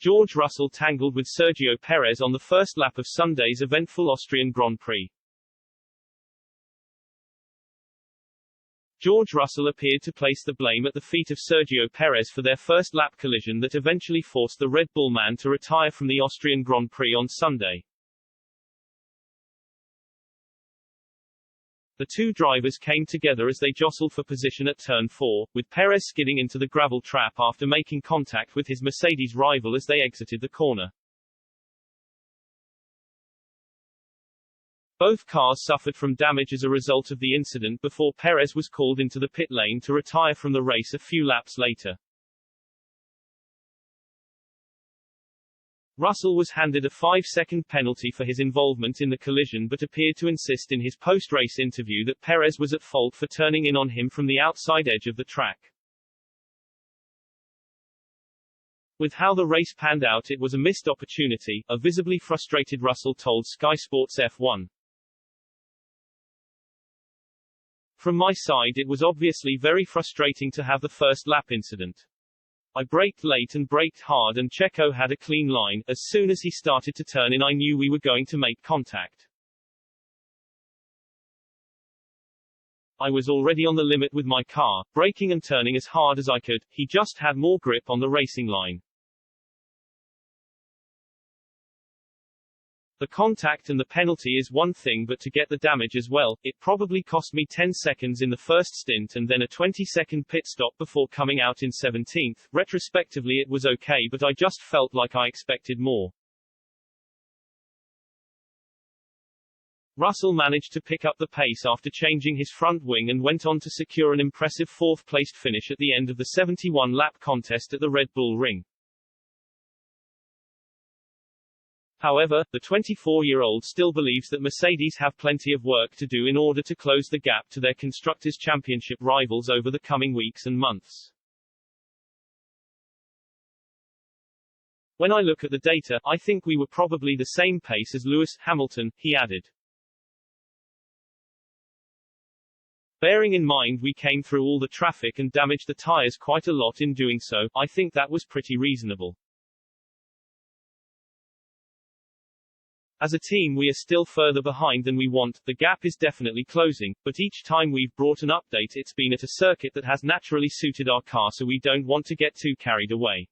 George Russell tangled with Sergio Perez on the first lap of Sunday's eventful Austrian Grand Prix. George Russell appeared to place the blame at the feet of Sergio Perez for their first lap collision that eventually forced the Red Bull man to retire from the Austrian Grand Prix on Sunday. The two drivers came together as they jostled for position at turn 4, with Perez skidding into the gravel trap after making contact with his Mercedes rival as they exited the corner. Both cars suffered from damage as a result of the incident before Perez was called into the pit lane to retire from the race a few laps later. Russell was handed a 5-second penalty for his involvement in the collision but appeared to insist in his post-race interview that Perez was at fault for turning in on him from the outside edge of the track. With how the race panned out, it was a missed opportunity, a visibly frustrated Russell told Sky Sports F1. From my side, it was obviously very frustrating to have the first lap incident. I braked late and braked hard and Checo had a clean line. As soon as he started to turn in, I knew we were going to make contact. I was already on the limit with my car, braking and turning as hard as I could. He just had more grip on the racing line. The contact and the penalty is one thing, but to get the damage as well, it probably cost me 10 seconds in the first stint and then a 20-second pit stop before coming out in 17th. Retrospectively it was okay, but I just felt like I expected more. Russell managed to pick up the pace after changing his front wing and went on to secure an impressive fourth-placed finish at the end of the 71-lap contest at the Red Bull Ring. However, the 24-year-old still believes that Mercedes have plenty of work to do in order to close the gap to their Constructors' Championship rivals over the coming weeks and months. When I look at the data, I think we were probably the same pace as Lewis Hamilton, he added. Bearing in mind we came through all the traffic and damaged the tires quite a lot in doing so, I think that was pretty reasonable. As a team we are still further behind than we want, the gap is definitely closing, but each time we've brought an update it's been at a circuit that has naturally suited our car, so we don't want to get too carried away.